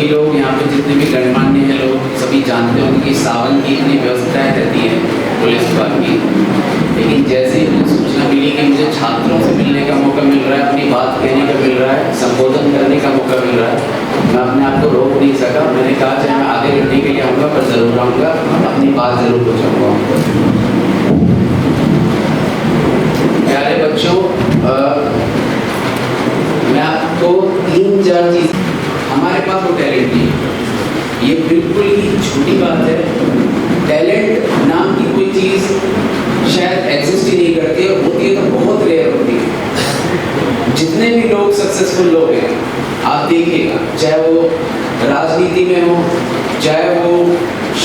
सभी लोग यहाँ पे जितने भी गणमान्य हैं लोग सभी जानते होंगे कि सावन की इतनी व्यवस्थाएं रहती है पुलिस विभाग की। लेकिन जैसे ही मुझे सूचना मिली कि मुझे छात्रों से मिलने का मौका मिल रहा है, अपनी बात कहने का मिल रहा है, संबोधन करने का मौका मिल रहा है, मैं अपने आप को रोक नहीं सका। मैंने कहा चाहे मैं आधे घंटे के लिए आऊँगा पर ज़रूर आऊँगा, अपनी बात ज़रूर पहुँचाऊँगा। प्यारे बच्चों, मैं आपको 3-4 चीज़, हमारे पास वो टैलेंट नहीं है, ये बिल्कुल ही झूठी बात है। टैलेंट नाम की कोई चीज़ शायद एग्जिस्ट ही नहीं करती, और होती है तो बहुत रेयर होती है। जितने भी लोग सक्सेसफुल लोग हैं आप देखिएगा, चाहे वो राजनीति में हो, चाहे वो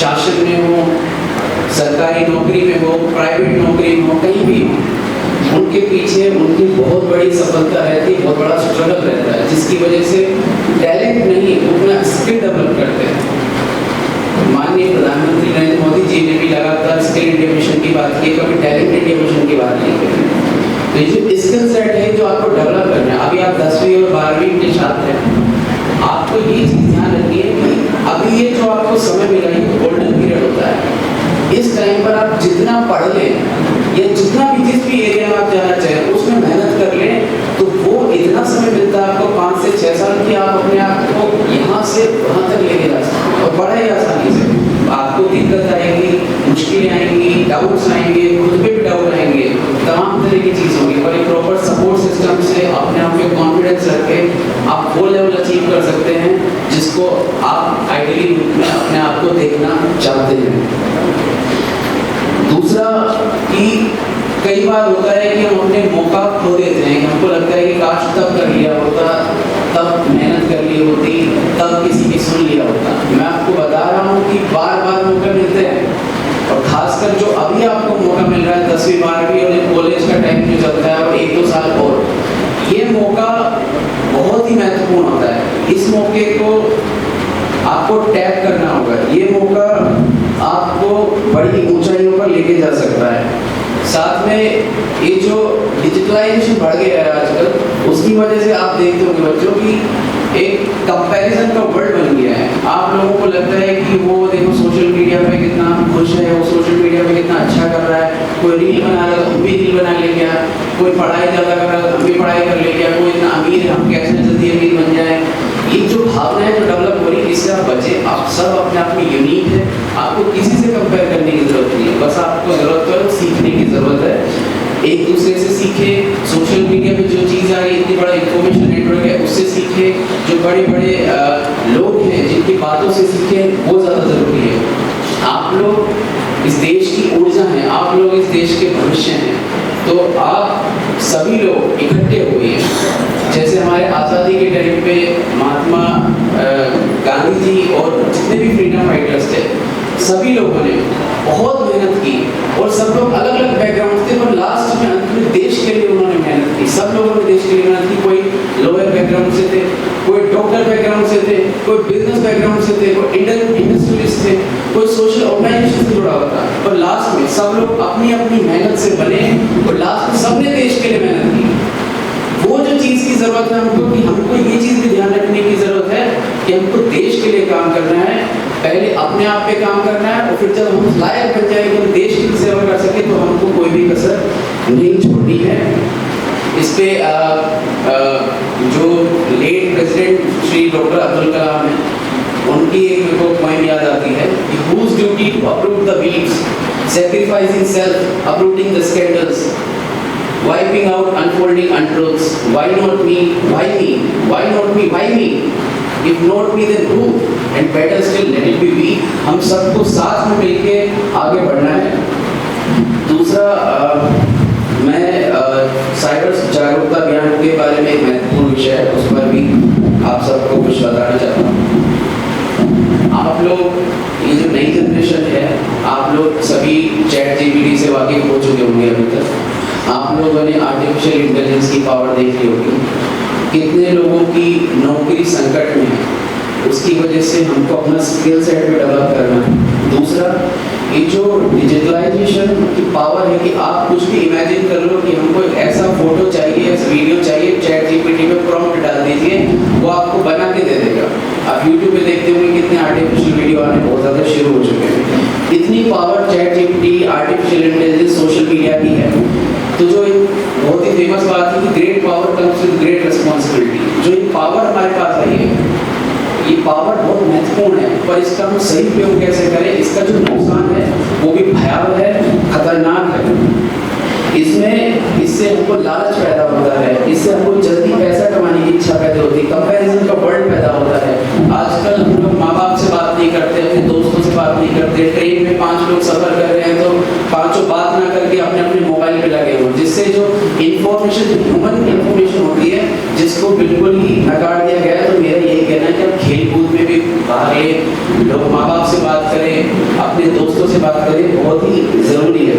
शासन में हो, सरकारी नौकरी में हो, प्राइवेट नौकरी में हो, कहीं भी हो, उनके पीछे उनकी बहुत बड़ी सफलता रहती है, बहुत बड़ा स्ट्रगल रहता है, जिसकी वजह से टैलेंट नहीं वो अपना स्किल डेवलप करते हैं। माननीय प्रधानमंत्री नरेंद्र मोदी जी ने भी लगातार स्किल इंडिया मिशन की बात की, कभी टैलेंट इंडिया मिशन की बात नहीं करी। तो ये जो स्किल सेट है जो आपको डेवलप करना है, अभी आप 10वीं और 12वीं के छात्र हैं, आपको ये चीज़ ध्यान रखनी है कि अभी ये जो आपको समय मिला है गोल्डन पीरियड होता है। इस टाइम पर आप जितना पढ़ लें या जितना भी जिस भी एरिया में आप जाना चाहें उसमें मेहनत कर लें, तो वो इतना समय मिलता है आपको 5 से 6 साल की, आप अपने आप को यहाँ से वहाँ तक लेके जा सकते हैं और बड़ा ही आसानी से। आपको दिक्कत आएगी, मुश्किलें आएंगी, डाउट्स आएंगे, खुद पे भी डाउट आएंगे, तमाम तरह की चीज़ होगी, पर एक प्रॉपर सपोर्ट सिस्टम से अपने आप में कॉन्फिडेंस रख के आप वो लेवल अचीव कर सकते हैं जिसको आप आइडियली रूप में अपने आप को देखना चाहते हैं। दूसरा कि कई बार होता है कि हम अपने मौका खो देते हैं, कि हमको लगता है कि काश तब कर लिया होता, तब मेहनत कर ली होती, तब किसी की सुन लिया होता। मैं आपको बता रहा हूँ कि बार बार मौके मिलते हैं, और खासकर जो अभी आपको मौका मिल रहा है 10वीं 12वीं और कॉलेज का टाइम जो चलता है और 1-2 साल और, ये मौका बहुत ही महत्वपूर्ण होता है। इस मौके को आपको टैप करना होगा, ये मौका आपको बड़ी ऊंचाइयों पर लेके जा सकता है। साथ में ये जो डिजिटलाइजेशन बढ़ गया है आजकल, उसकी वजह से आप देखते होंगे बच्चों की एक कंपैरिजन का वर्ल्ड बन गया है। आप लोगों को लगता है कि वो देखो सोशल मीडिया पे कितना खुश है, वो सोशल मीडिया पे कितना अच्छा कर रहा है, कोई रील बना रहा है तो हम भी रील बना ले गया, कोई पढ़ाई ज़्यादा कर रहा है तो हम भी पढ़ाई कर ले गया, कोई इतना अमीर है हम कैसे जल्दी अमीर बन जाए। ये जो भावना है जो डेवलप हो रही है, इससे आप बचे। आप सब अपने आप में यूनिक है, आपको किसी से कंपेयर करने की जरूरत नहीं है, बस आपको जरूरत है सीखने की जरूरत है। एक दूसरे से सीखे, सोशल मीडिया पे जो चीज़ आ रही है, इतनी बड़ा इंफॉर्मेशन नेटवर्क है, उससे सीखे, जो बड़े बड़े लोग हैं जिनकी बातों से सीखे, वो ज़्यादा ज़रूरी है। आप लोग इस देश की ऊर्जा हैं, आप लोग इस देश के भविष्य हैं, तो आप सभी लोग इकट्ठे हुए हैं। जैसे हमारे आज़ादी के टाइम पे महात्मा गांधी जी और जितने भी फ्रीडम फाइटर्स थे, सभी लोगों ने बहुत मेहनत की, और सब लोग अलग अलग बैकग्राउंड थे, पर लास्ट में अंत में देश के लिए उन्होंने मेहनत की। सब लोगों ने देश के लिए मेहनत की, कोई लोअर बैकग्राउंड से थे, कोई डॉक्टर बैकग्राउंड से थे, कोई बिजनेस बैकग्राउंड से थे, कोई इंडस्ट्रियलिस्ट थे, कोई सोशल ऑर्गेनाइजेशन से जुड़ा हुआ था, पर लास्ट में सब लोग अपनी अपनी मेहनत से बने, और लास्ट में सबने देश के लिए मेहनत की। वो जो चीज़ की ज़रूरत है हमको, कि हमको ये चीज़ भी ध्यान रखने की ज़रूरत है कि हमको देश के लिए काम करना है, पहले अपने आप पे काम करना है, और फिर जब हम लायक बन जाएंगे, हम देश की सेवा कर सके, तो हमको कोई भी कसर नहीं छोड़नी है। इस पे जो late president Shri doctor Abdul Kalam हैं, उनकी एक मेरे को पॉइंट याद आती है कि whose duty to uproot the weeds, sacrificing self, uprooting the scandals, wiping out unfolding untruths. Why not me? Why me? Why not me? Why me? If not me, then who? And better still, let it be we. हम सबको साथ में मिलके आगे बढ़ना है। दूसरा, मैं साइबर जागरूकता अभियान के बारे में एक महत्वपूर्ण विषय है, उस पर भी आप सबको कुछ बताना चाहता हूँ। आप लोग, ये जो नई जनरेशन है, आप लोग सभी चैट जीपीटी से वाकिफ हो चुके होंगे अभी तक। आप लोगों ने आर्टिफिशियल इंटेलिजेंस की पावर देख ली होगी। कितने लोगों की नौकरी संकट में है, उसकी वजह से हमको अपना स्किल सेट भी डेवलप करना है। दूसरा, ये जो डिजिटलाइजेशन की पावर है कि आप कुछ भी इमेजिन कर लो कि हमको ऐसा फोटो चाहिए, ऐसा वीडियो चाहिए, चैट जीपीटी में प्रॉम्प्ट डाल दीजिए, वो आपको बना के दे देगा। आप यूट्यूब पे देखते होंगे कितने आर्टिफिशियल वीडियो आने बहुत ज़्यादा शुरू हो चुके हैं। इतनी power chat GPT, artificial intelligence, social media की है। तो जो एक बहुत ही फेमस बात है कि great power comes with great responsibility. जो ये पावर हमारे पास आई है, ये पावर बहुत महत्वपूर्ण है, पर इसका हम सही उपयोग कैसे करें, इसका जो नुकसान है वो भी भयावह है, खतरनाक है। इससे हमको लालच पैदा होता है, इससे हमको जल्दी पैसा कमाने की इच्छा पैदा होती है, कंपैरिजन का वर्ल्ड पैदा होता है। आजकल हम लोग माँ बाप से बात नहीं करते, अपने दोस्तों से बात नहीं करते, ट्रेन में 5 लोग सफर कर रहे हैं तो पांचों बात ना करके अपने अपने मोबाइल पे लगे हुए, जिससे जो इन्फॉर्मेशन, ह्यूमन इन्फॉर्मेशन होती है, जिसको बिल्कुल ही नकार दिया गया है। तो मेरा यही कहना है कि आप खेल कूद में भी भाग लें, लोग माँ बाप से बात करें, अपने दोस्तों से बात करें, बहुत ही ज़रूरी है।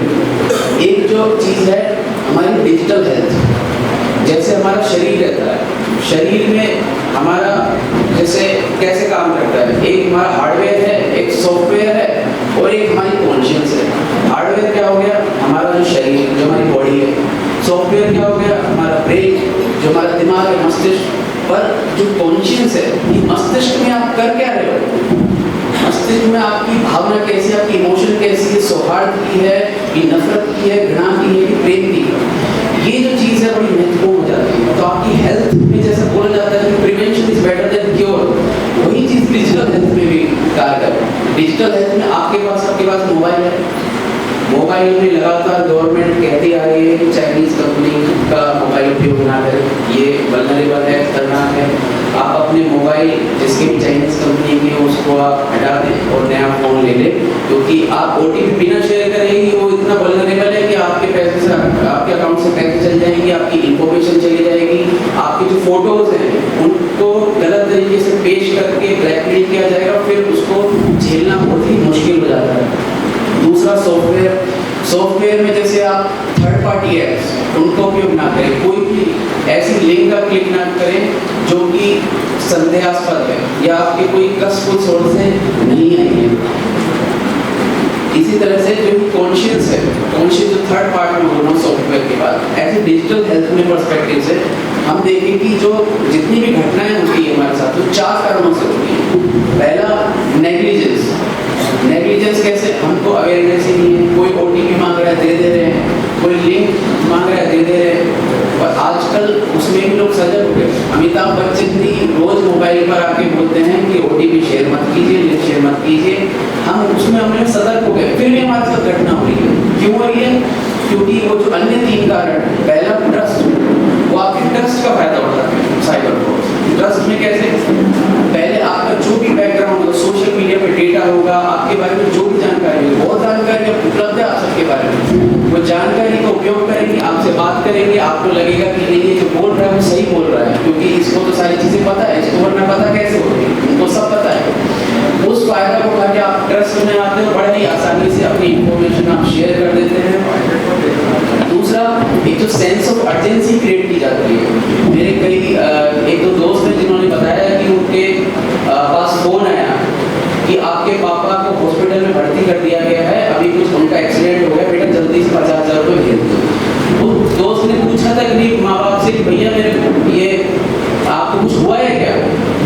एक जो चीज़ है हमारी डिजिटल हेल्थ, जैसे हमारा शरीर रहता है, शरीर में हमारा जैसे कैसे काम करता है, एक हमारा हार्डवेयर है, एक सॉफ्टवेयर है और एक हमारी कॉन्शियस है। हार्डवेयर क्या हो गया, हमारा जो शरीर, जो हमारी बॉडी है। सॉफ्टवेयर क्या हो गया, हमारा ब्रेन, जो हमारा दिमाग है, मस्तिष्क। पर जो कॉन्शियस है, ये मस्तिष्क में आप कर क्या रहे हो, मस्तिष्क में आपकी भावना कैसी है, आपकी इमोशन कैसी है, सौहार्द की है कि नफरत की है, घृणा की है कि प्रेम की है, ये जो चीज़ है बड़ी महत्वपूर्ण हो जाती है। तो आपकी हेल्थ में जैसा बोला जाता है कि prevention is better than cure, वही चीज़ डिजिटल हेल्थ में भी कारगर है। डिजिटल हेल्थ में आपके पास मोबाइल है, मोबाइल में लगातार गवर्नमेंट कहती आ रही है कि चाइनीज़ कंपनी का मोबाइल उपयोग ना करें, ये वल्नरेबल है, खतरनाक है। आप अपने मोबाइल जिसके भी चाइनीज़ कंपनी के उसको आप हटा दें और नया फ़ोन ले लें, क्योंकि आप OTP बिना शेयर करेंगे, वो इतना वल्नरेबल है कि आपके पैसे से, आपके अकाउंट से पैसे चल जाएंगे, आपकी इन्फॉर्मेशन चली जाएगी, आपकी जो फोटोज़ हैं उनको गलत तरीके से पेश करके ब्लैकमेल किया जाएगा, फिर उसको झेलना बहुत ही मुश्किल हो जाता है। दूसरा, सॉफ्टवेयर में जैसे आप थर्ड पार्टी ऐप्स उनको उपयोग ना करें, कोई भी ऐसी लिंक का क्लिक ना करें जो कि संदेहास्पद है या आपके कोई ट्रस्टफुल सोर्स से नहीं आई है। इसी तरह से जो कॉन्शियस है, कॉन्शियस जो थर्ड पार्ट में बोलना सॉफ्टवेयर के बाद, ऐसे डिजिटल हेल्थ में पर्सपेक्टिव से हम देखें कि जो जितनी भी घटनाएं होती है हमारे साथ, तो 4 कारणों से होती है। पहला, नेग्लिजेंस कैसे, हमको अवेयरनेस ही नहीं है, कोई OTP मांग रहा है दे दे रहे हैं, कोई लिंक मांग रहा है दे दे रहे हैं। और आजकल उसमें भी लोग सजग हो गए। अमिताभ बच्चन भी रोज मोबाइल पर आके बोलते हैं कि OTP शेयर मत कीजिए, लिंक शेयर मत कीजिए। हम उसमें हमने सतर्क हो गए, फिर भी हमारे साथ घटना हो रही है। क्यों हो रही है, क्योंकि वो जो अन्य 3 कारण, पहला ट्रस्ट, वो आपके ट्रस्ट का फायदा उठाते हैं साइबर फ्रॉड। ट्रस्ट में कैसे, पहले आपका जो भी बैकग्राउंड होगा, सोशल मीडिया पे डेटा होगा, आपके बारे में जो भी जानकारी होगी, बहुत जानकारी उपलब्ध है आप सबके बारे में, वो जानकारी का उपयोग करेंगे, आपसे बात करेंगे, आपको लगेगा कि नहीं ये जो बोल रहा है वो सही बोल रहा है, क्योंकि इसको तो सारी चीज़ें पता है, इसको वरना पता कैसे होगी, उनको सब पता है। उस फायदा को उठा के आप ट्रस्ट में आते हो, बड़े ही आसानी से अपनी इंफॉर्मेशन आप शेयर कर देते हैं। दूसरा, एक जो सेंस ऑफ अर्जेंसी क्रिएट की जाती है। मेरे कई 1-2 दोस्त हैं जिन्होंने बताया कि उनके पास फ़ोन आया कि आपके पापा को हॉस्पिटल में भर्ती कर दिया गया है, अभी कुछ उनका एक्सीडेंट हो गया, बेटा जल्दी से 50,000 रुपये भेज दो। तो दोस्त ने पूछा था कि नहीं माँ बाप से, भैया मेरे ये आपको कुछ हुआ है क्या,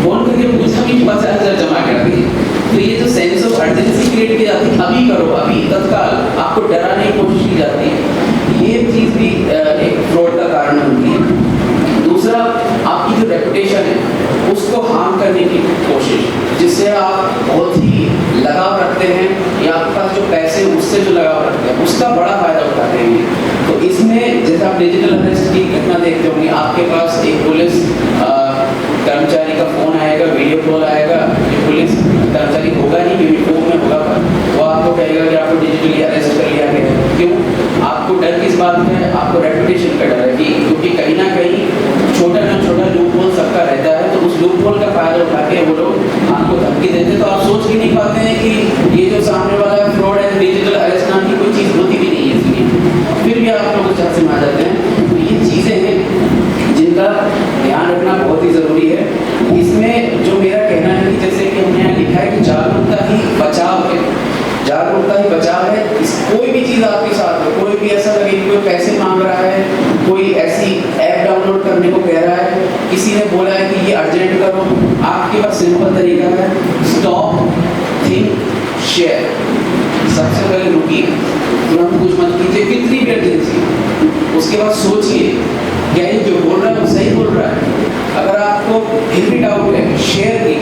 फ़ोन करके पूछा कि 50,000 जमा कर दिए। तो ये जो सेंस ऑफ अर्जेंसी क्रिएट की जाती है, अभी करो, अभी तत्काल, आपको डराने की कोशिश की जाती है, ये चीज़ भी एक फ्रॉड का कारण बनती है। दूसरा, आपकी जो रेपुटेशन है उसको हार्म करने की कोशिश, जिससे आप बहुत ही लगाव रखते हैं या आपके पास जो पैसे उससे जो लगाव रखते हैं उसका बड़ा फायदा उठाते हैं। तो इसमें जैसे आप डिजिटल अरेस्ट की घटना देखते होंगे, आपके पास एक पुलिस कर्मचारी का फ़ोन आएगा, वीडियो कॉल आएगा, ये पुलिस कर्मचारी होगा नहीं, यूनिफॉर्म में होगा, वो आपको कहेगा कि आपको डिजिटली अरेस्ट कर लिया गया है। क्यों, आपको डर किस बात का है, आपको रेपुटेशन का डर है कि क्योंकि कहीं ना कहीं छोटा ना छोटा लूप होल सबका रहता है, तो उस लूप होल का फायदा उठा के वो लोग आपको धमकी देते। तो आप सोच ही नहीं पाते हैं कि ये जो सामने वाला फ्रॉड है, डिजिटल अरेस्ट नाम की कोई चीज़ होती भी नहीं है इसकी, फिर भी आप लोग चाहे से आ जाते हैं। तो ये चीज़ें हैं जिनका ध्यान रखना बहुत ही ज़रूरी है। इसमें जो मेरा कहना है कि जैसे कोई भी चीज़ आपके साथ हो, कोई भी ऐसा लगे कि कोई पैसे मांग रहा है, कोई ऐसी ऐप डाउनलोड करने को कह रहा है, किसी ने बोला है कि ये अर्जेंट करो, आपके पास सिंपल तरीका है, स्टॉप, थिंक, शेयर। सबसे पहले रुकिए, तुरंत कुछ मत कीजिए, कितनी भी अर्जेंसी, उसके बाद सोचिए क्या ये जो बोल रहा है वो सही बोल रहा है। अगर आपको फिर भी डाउट है, शेयर कीजिए।